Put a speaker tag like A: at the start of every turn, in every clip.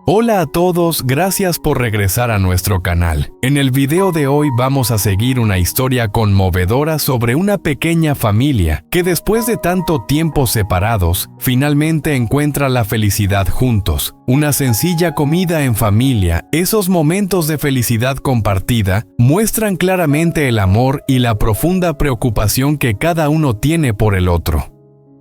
A: Hola a todos, gracias por regresar a nuestro canal. En el video de hoy vamos a seguir una historia conmovedora sobre una pequeña familia que después de tanto tiempo separados, finalmente encuentra la felicidad juntos. Una sencilla comida en familia, esos momentos de felicidad compartida, muestran claramente el amor y la profunda preocupación que cada uno tiene por el otro.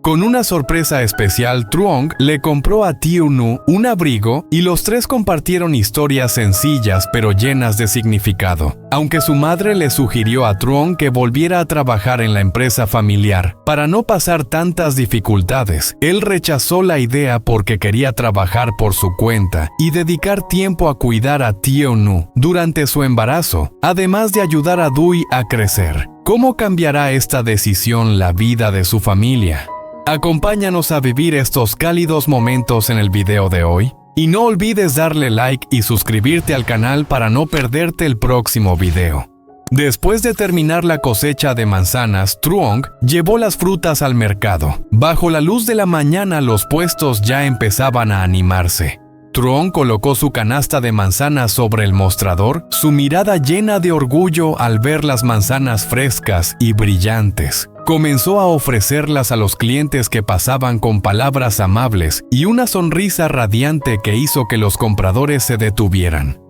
A: Con una sorpresa especial, Truong le compró a Tiu-nu un abrigo y los tres compartieron historias sencillas pero llenas de significado. Aunque su madre le sugirió a Truong que volviera a trabajar en la empresa familiar para no pasar tantas dificultades, él rechazó la idea porque quería trabajar por su cuenta y dedicar tiempo a cuidar a Tiu-nu durante su embarazo, además de ayudar a Dui a crecer. ¿Cómo cambiará esta decisión la vida de su familia? Acompáñanos a vivir estos cálidos momentos en el video de hoy. Y no olvides darle like y suscribirte al canal para no perderte el próximo video. Después de terminar la cosecha de manzanas, Truong llevó las frutas al mercado. Bajo la luz de la mañana los puestos ya empezaban a animarse. Truong colocó su canasta de manzanas sobre el mostrador, su mirada llena de orgullo al ver las manzanas frescas y brillantes. Comenzó a ofrecerlas a los clientes que pasaban con palabras amables y una sonrisa radiante que hizo que los compradores se detuvieran.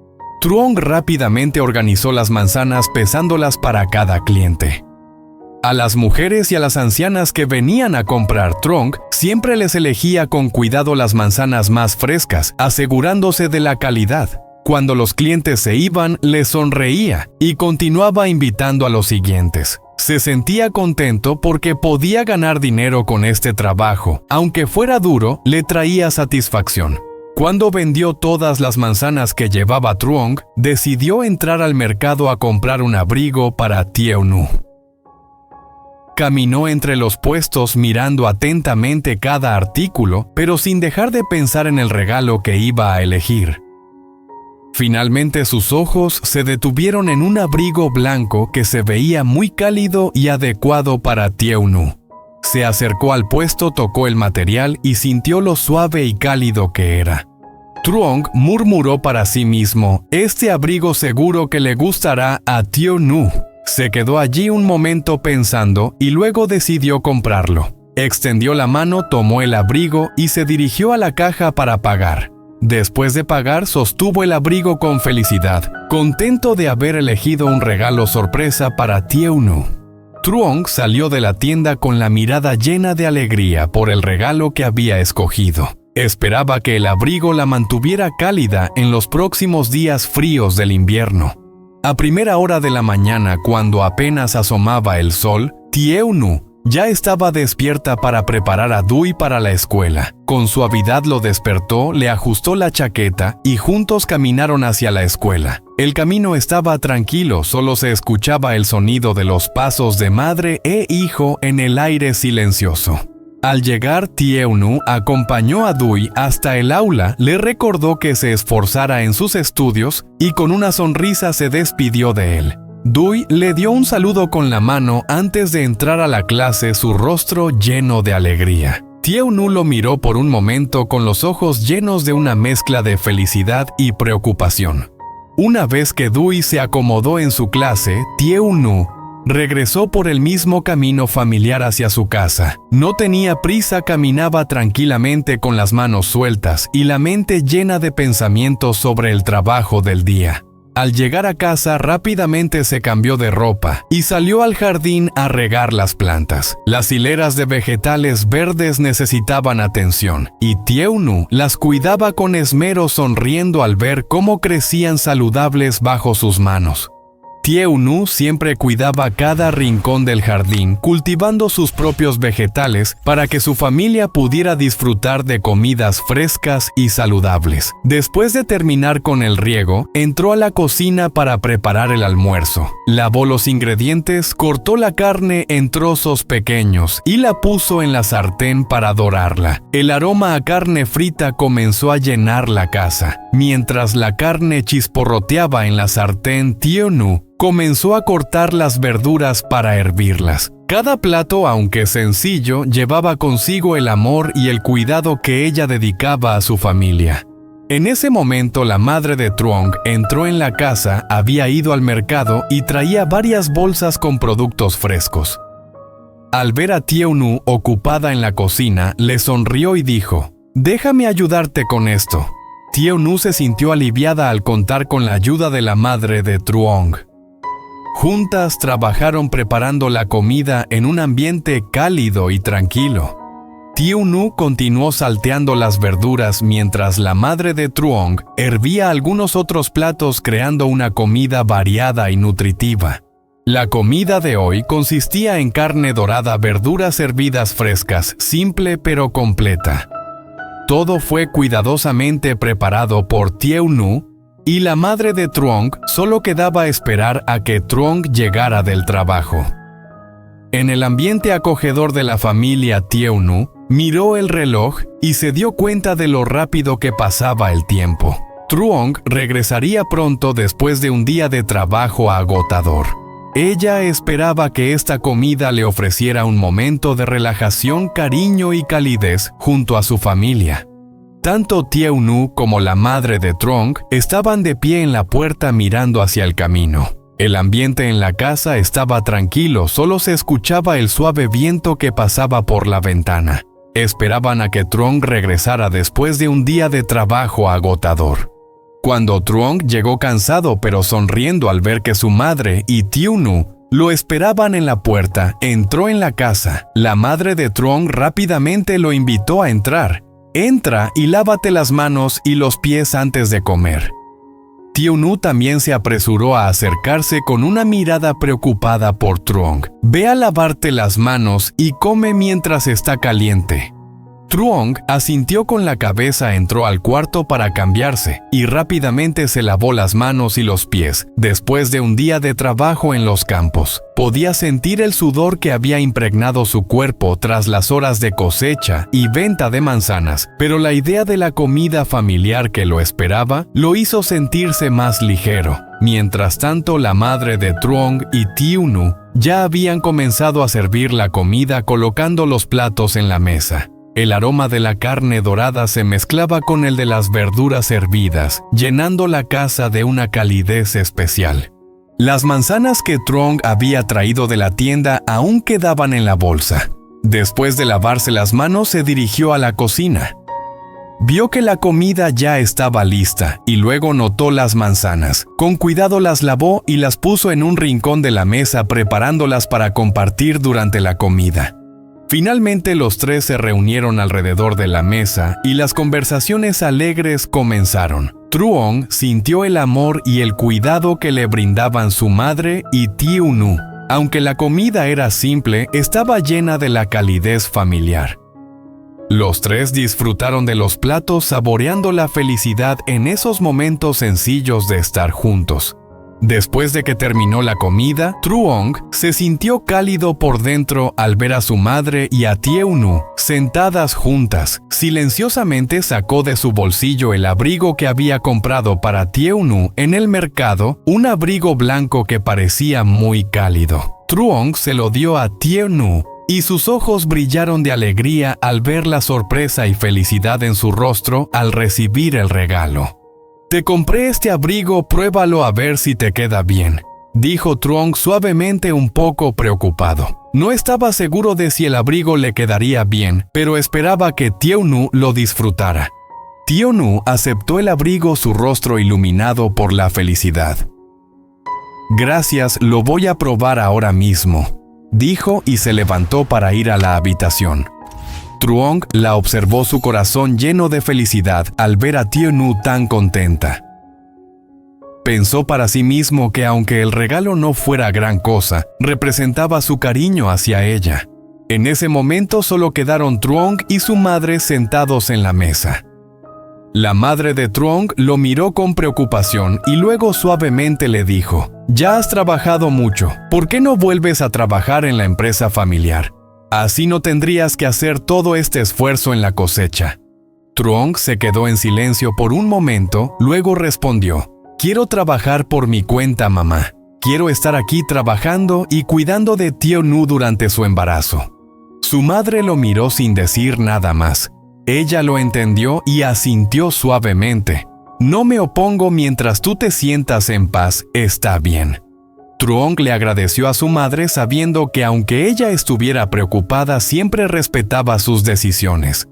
A: Truong rápidamente organizó las manzanas pesándolas para cada cliente. A las mujeres y a las ancianas que venían a comprar Truong, siempre les elegía con cuidado las manzanas más frescas, asegurándose de la calidad. Cuando los clientes se iban, les sonreía y continuaba invitando a los siguientes. Se sentía contento porque podía ganar dinero con este trabajo. Aunque fuera duro, le traía satisfacción. Cuando vendió todas las manzanas que llevaba Truong, decidió entrar al mercado a comprar un abrigo para Tiu-nu. Caminó entre los puestos mirando atentamente cada artículo, pero sin dejar de pensar en el regalo que iba a elegir. Finalmente sus ojos se detuvieron en un abrigo blanco que se veía muy cálido y adecuado para Tiu-nu. Se acercó al puesto, tocó el material y sintió lo suave y cálido que era. Truong murmuró para sí mismo, «Este abrigo seguro que le gustará a Tiu-nu». Se quedó allí un momento pensando y luego decidió comprarlo. Extendió la mano, tomó el abrigo y se dirigió a la caja para pagar. Después de pagar, sostuvo el abrigo con felicidad, contento de haber elegido un regalo sorpresa para Tiu-nu. Truong salió de la tienda con la mirada llena de alegría por el regalo que había escogido. Esperaba que el abrigo la mantuviera cálida en los próximos días fríos del invierno. A primera hora de la mañana, cuando apenas asomaba el sol, Tiu-nu ya estaba despierta para preparar a Dui para la escuela. Con suavidad lo despertó, le ajustó la chaqueta y juntos caminaron hacia la escuela. El camino estaba tranquilo, solo se escuchaba el sonido de los pasos de madre e hijo en el aire silencioso. Al llegar, Tiu-nu acompañó a Dui hasta el aula, le recordó que se esforzara en sus estudios y con una sonrisa se despidió de él. Dui le dio un saludo con la mano antes de entrar a la clase, su rostro lleno de alegría. Tiu-nu lo miró por un momento con los ojos llenos de una mezcla de felicidad y preocupación. Una vez que Dui se acomodó en su clase, Tiu-nu regresó por el mismo camino familiar hacia su casa. No tenía prisa, caminaba tranquilamente con las manos sueltas y la mente llena de pensamientos sobre el trabajo del día. Al llegar a casa, rápidamente se cambió de ropa y salió al jardín a regar las plantas. Las hileras de vegetales verdes necesitaban atención y Tiu-nu las cuidaba con esmero, sonriendo al ver cómo crecían saludables bajo sus manos. Tiu-nu siempre cuidaba cada rincón del jardín, cultivando sus propios vegetales para que su familia pudiera disfrutar de comidas frescas y saludables. Después de terminar con el riego, entró a la cocina para preparar el almuerzo. Lavó los ingredientes, cortó la carne en trozos pequeños y la puso en la sartén para dorarla. El aroma a carne frita comenzó a llenar la casa. Mientras la carne chisporroteaba en la sartén, Tiu-nu comenzó a cortar las verduras para hervirlas. Cada plato, aunque sencillo, llevaba consigo el amor y el cuidado que ella dedicaba a su familia. En ese momento la madre de Truong entró en la casa, había ido al mercado y traía varias bolsas con productos frescos. Al ver a Tieu-nu ocupada en la cocina, le sonrió y dijo: «Déjame ayudarte con esto». Tieu-nu se sintió aliviada al contar con la ayuda de la madre de Truong. Juntas trabajaron preparando la comida en un ambiente cálido y tranquilo. Tieu-nu continuó salteando las verduras mientras la madre de Truong hervía algunos otros platos, creando una comida variada y nutritiva. La comida de hoy consistía en carne dorada, verduras hervidas frescas, simple pero completa. Todo fue cuidadosamente preparado por Tieu-nu y la madre de Truong solo quedaba esperar a que Truong llegara del trabajo. En el ambiente acogedor de la familia, Tieu-nu miró el reloj y se dio cuenta de lo rápido que pasaba el tiempo. Truong regresaría pronto después de un día de trabajo agotador. Ella esperaba que esta comida le ofreciera un momento de relajación, cariño y calidez junto a su familia. Tanto Tieu-nu como la madre de Truong estaban de pie en la puerta mirando hacia el camino. El ambiente en la casa estaba tranquilo, solo se escuchaba el suave viento que pasaba por la ventana. Esperaban a que Truong regresara después de un día de trabajo agotador. Cuando Truong llegó cansado pero sonriendo al ver que su madre y Tieu-nu lo esperaban en la puerta, entró en la casa. La madre de Truong rápidamente lo invitó a entrar. «Entra y lávate las manos y los pies antes de comer». Tieu-nu también se apresuró a acercarse con una mirada preocupada por Truong. «Ve a lavarte las manos y come mientras está caliente». Truong asintió con la cabeza, entró al cuarto para cambiarse y rápidamente se lavó las manos y los pies. Después de un día de trabajo en los campos, podía sentir el sudor que había impregnado su cuerpo tras las horas de cosecha y venta de manzanas, pero la idea de la comida familiar que lo esperaba lo hizo sentirse más ligero. Mientras tanto, la madre de Truong y Tieu-nu ya habían comenzado a servir la comida colocando los platos en la mesa. El aroma de la carne dorada se mezclaba con el de las verduras hervidas, llenando la casa de una calidez especial. Las manzanas que Truong había traído de la tienda aún quedaban en la bolsa. Después de lavarse las manos, se dirigió a la cocina. Vio que la comida ya estaba lista y luego notó las manzanas. Con cuidado las lavó y las puso en un rincón de la mesa, preparándolas para compartir durante la comida. Finalmente los tres se reunieron alrededor de la mesa y las conversaciones alegres comenzaron. Truong sintió el amor y el cuidado que le brindaban su madre y Tieu-nu. Aunque la comida era simple, estaba llena de la calidez familiar. Los tres disfrutaron de los platos, saboreando la felicidad en esos momentos sencillos de estar juntos. Después de que terminó la comida, Truong se sintió cálido por dentro al ver a su madre y a Tieu-nu sentadas juntas. Silenciosamente sacó de su bolsillo el abrigo que había comprado para Tieu-nu en el mercado, un abrigo blanco que parecía muy cálido. Truong se lo dio a Tieu-nu y sus ojos brillaron de alegría al ver la sorpresa y felicidad en su rostro al recibir el regalo. «Te compré este abrigo, pruébalo a ver si te queda bien», dijo Truong suavemente, un poco preocupado. No estaba seguro de si el abrigo le quedaría bien, pero esperaba que Tieu-nu lo disfrutara. Tieu-nu aceptó el abrigo, su rostro iluminado por la felicidad. «Gracias, lo voy a probar ahora mismo», dijo y se levantó para ir a la habitación. Truong la observó, su corazón lleno de felicidad al ver a Tieu-nu tan contenta. Pensó para sí mismo que aunque el regalo no fuera gran cosa, representaba su cariño hacia ella. En ese momento solo quedaron Truong y su madre sentados en la mesa. La madre de Truong lo miró con preocupación y luego suavemente le dijo: «Ya has trabajado mucho, ¿por qué no vuelves a trabajar en la empresa familiar? Así no tendrías que hacer todo este esfuerzo en la cosecha». Truong se quedó en silencio por un momento, luego respondió: «Quiero trabajar por mi cuenta, mamá. Quiero estar aquí trabajando y cuidando de Tieu-nu durante su embarazo». Su madre lo miró sin decir nada más. Ella lo entendió y asintió suavemente. «No me opongo mientras tú te sientas en paz, está bien». Truong le agradeció a su madre sabiendo que aunque ella estuviera preocupada, siempre respetaba sus decisiones.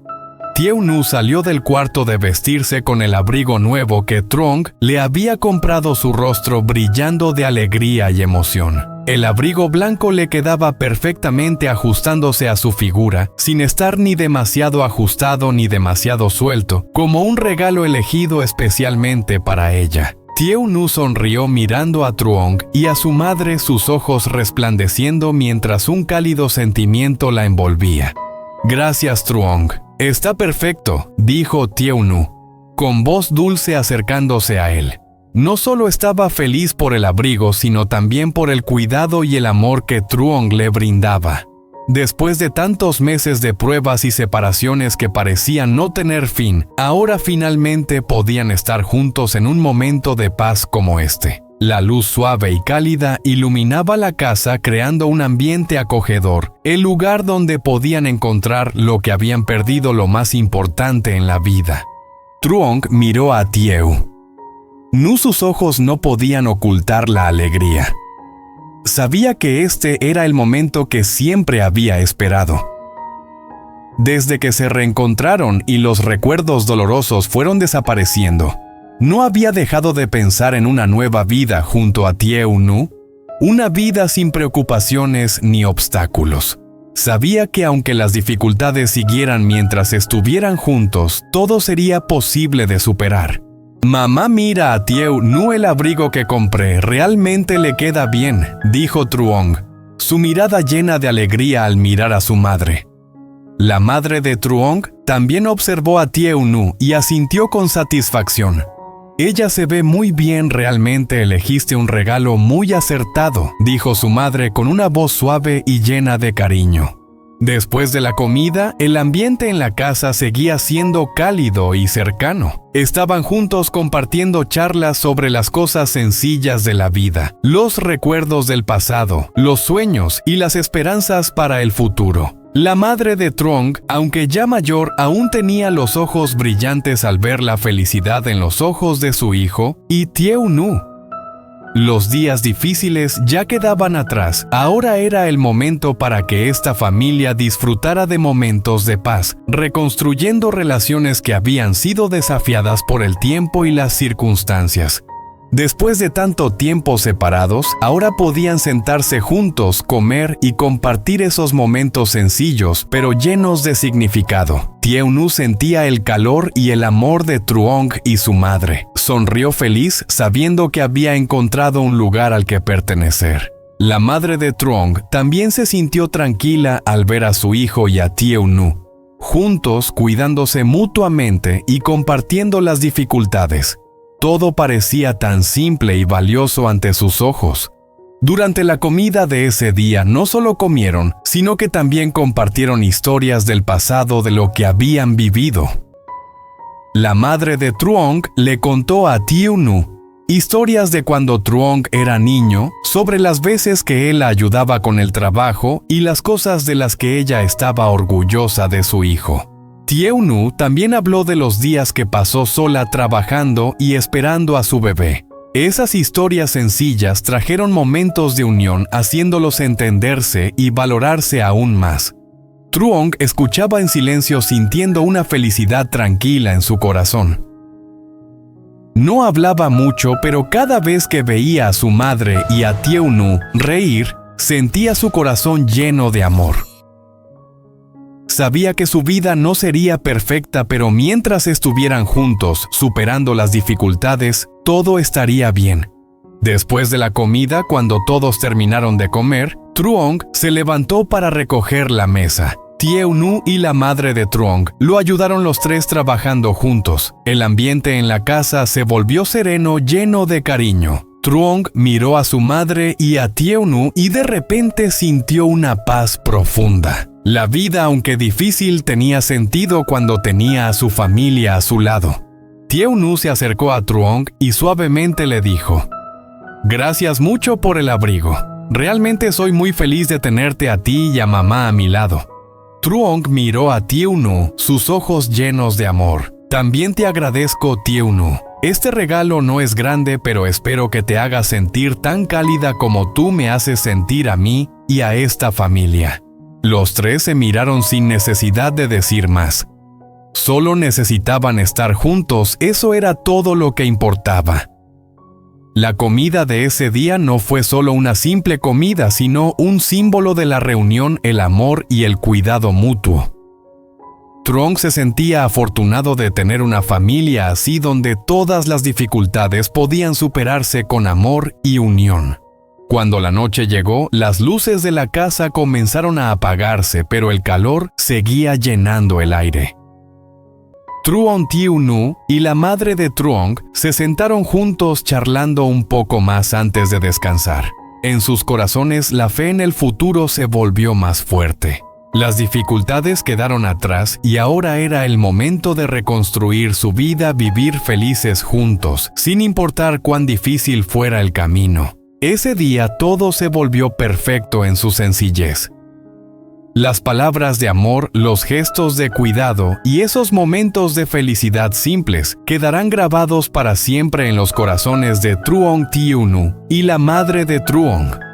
A: Tieu Nu salió del cuarto de vestirse con el abrigo nuevo que Truong le había comprado, su rostro brillando de alegría y emoción. El abrigo blanco le quedaba perfectamente ajustándose a su figura, sin estar ni demasiado ajustado ni demasiado suelto, como un regalo elegido especialmente para ella. Tieu Nu sonrió mirando a Truong y a su madre, sus ojos resplandeciendo mientras un cálido sentimiento la envolvía. «Gracias, Truong. Está perfecto», dijo Tieu Nu, con voz dulce acercándose a él. No solo estaba feliz por el abrigo, sino también por el cuidado y el amor que Truong le brindaba. Después de tantos meses de pruebas y separaciones que parecían no tener fin, ahora finalmente podían estar juntos en un momento de paz como este. La luz suave y cálida iluminaba la casa, creando un ambiente acogedor, el lugar donde podían encontrar lo que habían perdido, lo más importante en la vida. Truong miró a Tieu Nu, sus ojos no podían ocultar la alegría. Sabía que este era el momento que siempre había esperado. Desde que se reencontraron y los recuerdos dolorosos fueron desapareciendo, no había dejado de pensar en una nueva vida junto a Tieu Nu, una vida sin preocupaciones ni obstáculos. Sabía que aunque las dificultades siguieran mientras estuvieran juntos, todo sería posible de superar. «Mamá, mira a Tieu Nu el abrigo que compré, realmente le queda bien», dijo Truong, su mirada llena de alegría al mirar a su madre. La madre de Truong también observó a Tieu Nu y asintió con satisfacción. «Ella se ve muy bien, realmente elegiste un regalo muy acertado», dijo su madre con una voz suave y llena de cariño. Después de la comida, el ambiente en la casa seguía siendo cálido y cercano. Estaban juntos compartiendo charlas sobre las cosas sencillas de la vida, los recuerdos del pasado, los sueños y las esperanzas para el futuro. La madre de Truong, aunque ya mayor, aún tenía los ojos brillantes al ver la felicidad en los ojos de su hijo y Tieu Nu. Los días difíciles ya quedaban atrás. Ahora era el momento para que esta familia disfrutara de momentos de paz, reconstruyendo relaciones que habían sido desafiadas por el tiempo y las circunstancias. Después de tanto tiempo separados, ahora podían sentarse juntos, comer y compartir esos momentos sencillos, pero llenos de significado. Tieu Nu sentía el calor y el amor de Truong y su madre. Sonrió feliz sabiendo que había encontrado un lugar al que pertenecer. La madre de Truong también se sintió tranquila al ver a su hijo y a Tieu Nu, juntos cuidándose mutuamente y compartiendo las dificultades. Todo parecía tan simple y valioso ante sus ojos. Durante la comida de ese día no solo comieron, sino que también compartieron historias del pasado, de lo que habían vivido. La madre de Truong le contó a Tieu Nu historias de cuando Truong era niño, sobre las veces que él la ayudaba con el trabajo y las cosas de las que ella estaba orgullosa de su hijo. Tieu Nu también habló de los días que pasó sola trabajando y esperando a su bebé. Esas historias sencillas trajeron momentos de unión, haciéndolos entenderse y valorarse aún más. Truong escuchaba en silencio, sintiendo una felicidad tranquila en su corazón. No hablaba mucho, pero cada vez que veía a su madre y a Tieu Nu reír, sentía su corazón lleno de amor. Sabía que su vida no sería perfecta, pero mientras estuvieran juntos, superando las dificultades, todo estaría bien. Después de la comida, cuando todos terminaron de comer, Truong se levantó para recoger la mesa. Tieu Nu y la madre de Truong lo ayudaron, los tres trabajando juntos. El ambiente en la casa se volvió sereno, lleno de cariño. Truong miró a su madre y a Tieu Nu y de repente sintió una paz profunda. La vida, aunque difícil, tenía sentido cuando tenía a su familia a su lado. Tieu Nu se acercó a Truong y suavemente le dijo: «Gracias mucho por el abrigo. Realmente soy muy feliz de tenerte a ti y a mamá a mi lado». Truong miró a Tieu-nu, sus ojos llenos de amor. También te agradezco, Tieu-nu. Este regalo no es grande, pero espero que te haga sentir tan cálida como tú me haces sentir a mí y a esta familia. Los tres se miraron sin necesidad de decir más. Solo necesitaban estar juntos, eso era todo lo que importaba. La comida de ese día no fue solo una simple comida, sino un símbolo de la reunión, el amor y el cuidado mutuo. Truong se sentía afortunado de tener una familia así donde todas las dificultades podían superarse con amor y unión. Cuando la noche llegó, las luces de la casa comenzaron a apagarse, pero el calor seguía llenando el aire. Truong Tieu-nu y la madre de Truong se sentaron juntos charlando un poco más antes de descansar. En sus corazones la fe en el futuro se volvió más fuerte. Las dificultades quedaron atrás y ahora era el momento de reconstruir su vida, vivir felices juntos, sin importar cuán difícil fuera el camino. Ese día todo se volvió perfecto en su sencillez. Las palabras de amor, los gestos de cuidado y esos momentos de felicidad simples quedarán grabados para siempre en los corazones de Truong Tieu-nu y la madre de Truong.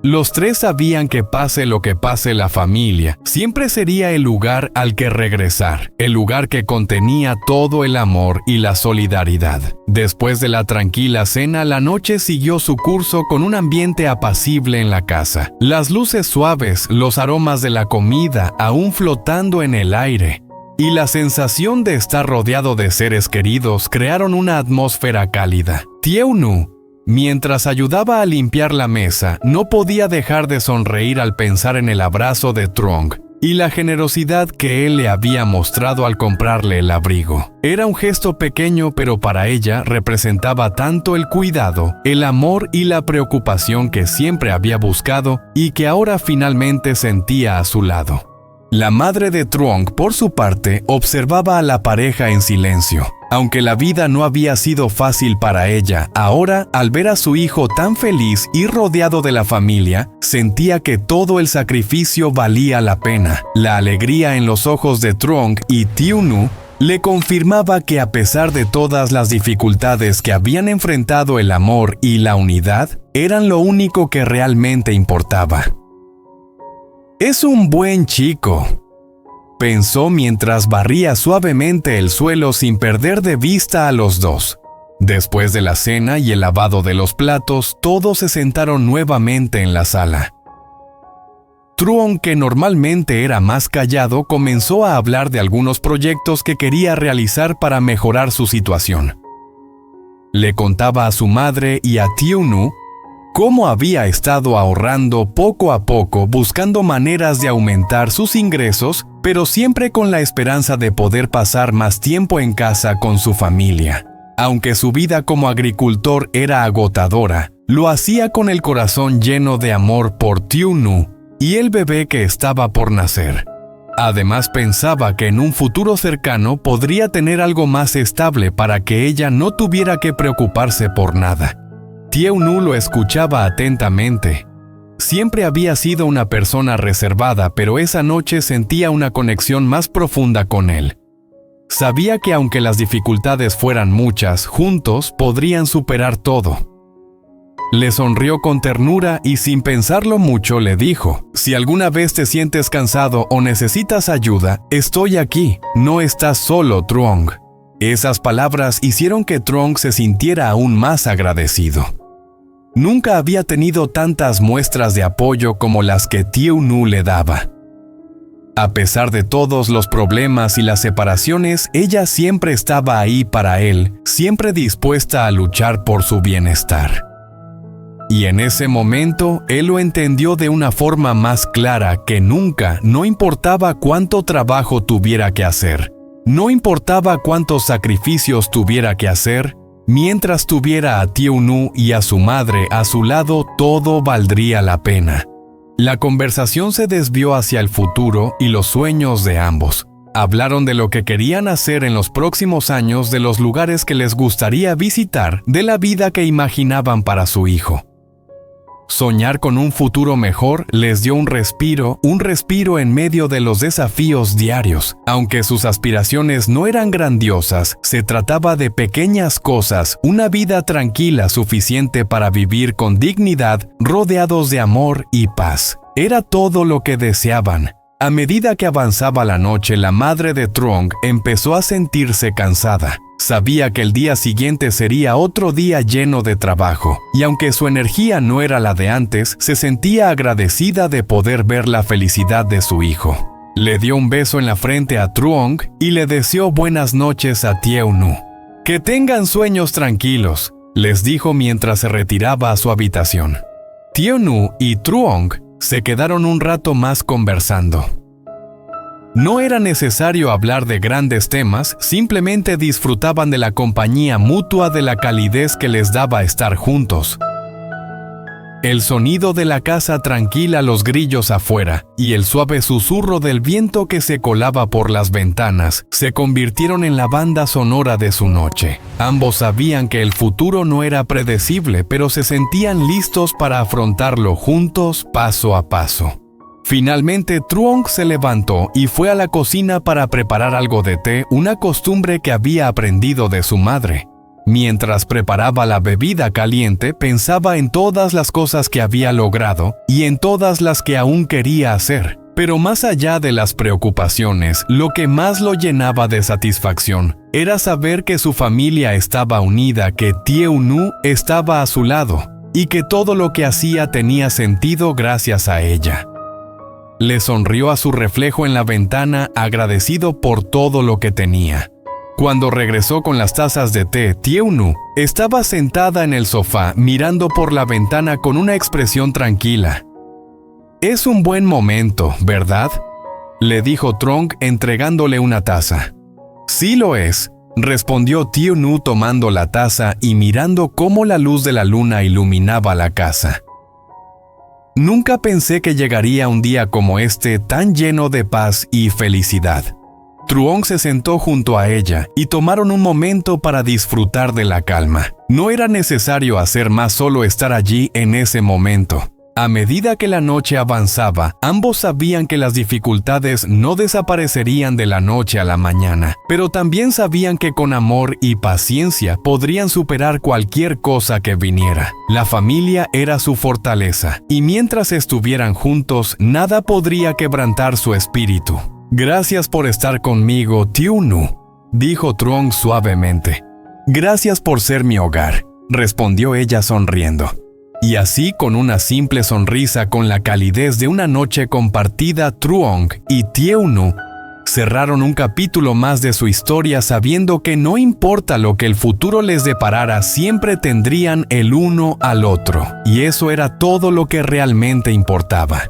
A: Los tres sabían que pase lo que pase la familia, siempre sería el lugar al que regresar, el lugar que contenía todo el amor y la solidaridad. Después de la tranquila cena, la noche siguió su curso con un ambiente apacible en la casa. Las luces suaves, los aromas de la comida aún flotando en el aire, y la sensación de estar rodeado de seres queridos crearon una atmósfera cálida. Tieu-nu, mientras ayudaba a limpiar la mesa, no podía dejar de sonreír al pensar en el abrazo de Truong y la generosidad que él le había mostrado al comprarle el abrigo. Era un gesto pequeño, pero para ella representaba tanto el cuidado, el amor y la preocupación que siempre había buscado y que ahora finalmente sentía a su lado. La madre de Truong, por su parte, observaba a la pareja en silencio. Aunque la vida no había sido fácil para ella, ahora, al ver a su hijo tan feliz y rodeado de la familia, sentía que todo el sacrificio valía la pena. La alegría en los ojos de Truong y Tieu-nu le confirmaba que a pesar de todas las dificultades que habían enfrentado, el amor y la unidad eran lo único que realmente importaba. «Es un buen chico», pensó mientras barría suavemente el suelo sin perder de vista a los dos. Después de la cena y el lavado de los platos, todos se sentaron nuevamente en la sala. Truong, que normalmente era más callado, comenzó a hablar de algunos proyectos que quería realizar para mejorar su situación. Le contaba a su madre y a Tieu-nu cómo había estado ahorrando poco a poco, buscando maneras de aumentar sus ingresos, pero siempre con la esperanza de poder pasar más tiempo en casa con su familia. Aunque su vida como agricultor era agotadora, lo hacía con el corazón lleno de amor por Tieu-nu y el bebé que estaba por nacer. Además, pensaba que en un futuro cercano podría tener algo más estable para que ella no tuviera que preocuparse por nada. Tieu-nu lo escuchaba atentamente. Siempre había sido una persona reservada, pero esa noche sentía una conexión más profunda con él. Sabía que aunque las dificultades fueran muchas, juntos podrían superar todo. Le sonrió con ternura y sin pensarlo mucho le dijo: «Si alguna vez te sientes cansado o necesitas ayuda, estoy aquí, no estás solo, Truong». Esas palabras hicieron que Truong se sintiera aún más agradecido. Nunca había tenido tantas muestras de apoyo como las que Tieu-nu le daba. A pesar de todos los problemas y las separaciones, ella siempre estaba ahí para él, siempre dispuesta a luchar por su bienestar. Y en ese momento, él lo entendió de una forma más clara que nunca, no importaba cuánto trabajo tuviera que hacer, no importaba cuántos sacrificios tuviera que hacer, mientras tuviera a Tieu-nu y a su madre a su lado, todo valdría la pena. La conversación se desvió hacia el futuro y los sueños de ambos. Hablaron de lo que querían hacer en los próximos años, de los lugares que les gustaría visitar, de la vida que imaginaban para su hijo. Soñar con un futuro mejor les dio un respiro en medio de los desafíos diarios. Aunque sus aspiraciones no eran grandiosas, se trataba de pequeñas cosas, una vida tranquila suficiente para vivir con dignidad, rodeados de amor y paz. Era todo lo que deseaban. A medida que avanzaba la noche, la madre de Truong empezó a sentirse cansada. Sabía que el día siguiente sería otro día lleno de trabajo, y aunque su energía no era la de antes, se sentía agradecida de poder ver la felicidad de su hijo. Le dio un beso en la frente a Truong y le deseó buenas noches a Tieu-nu. «Que tengan sueños tranquilos», les dijo mientras se retiraba a su habitación. Tieu-nu y Truong se quedaron un rato más conversando. No era necesario hablar de grandes temas, simplemente disfrutaban de la compañía mutua, de la calidez que les daba estar juntos. El sonido de la casa tranquila, los grillos afuera y el suave susurro del viento que se colaba por las ventanas se convirtieron en la banda sonora de su noche. Ambos sabían que el futuro no era predecible, pero se sentían listos para afrontarlo juntos, paso a paso. Finalmente, Truong se levantó y fue a la cocina para preparar algo de té, una costumbre que había aprendido de su madre. Mientras preparaba la bebida caliente, pensaba en todas las cosas que había logrado y en todas las que aún quería hacer. Pero más allá de las preocupaciones, lo que más lo llenaba de satisfacción era saber que su familia estaba unida, que Tieu-nu estaba a su lado y que todo lo que hacía tenía sentido gracias a ella. Le sonrió a su reflejo en la ventana, agradecido por todo lo que tenía. Cuando regresó con las tazas de té, Tieu-nu estaba sentada en el sofá, mirando por la ventana con una expresión tranquila. «Es un buen momento, ¿verdad?», le dijo Truong entregándole una taza. «Sí lo es», respondió Tieu-nu tomando la taza y mirando cómo la luz de la luna iluminaba la casa. «Nunca pensé que llegaría un día como este, tan lleno de paz y felicidad». Truong se sentó junto a ella y tomaron un momento para disfrutar de la calma. No era necesario hacer más, solo estar allí en ese momento. A medida que la noche avanzaba, ambos sabían que las dificultades no desaparecerían de la noche a la mañana, pero también sabían que con amor y paciencia podrían superar cualquier cosa que viniera. La familia era su fortaleza, y mientras estuvieran juntos, nada podría quebrantar su espíritu. «Gracias por estar conmigo, Tieu-nu», dijo Truong suavemente. «Gracias por ser mi hogar», respondió ella sonriendo. Y así, con una simple sonrisa, con la calidez de una noche compartida, Truong y Tieu-nu cerraron un capítulo más de su historia, sabiendo que no importa lo que el futuro les deparara, siempre tendrían el uno al otro. Y eso era todo lo que realmente importaba.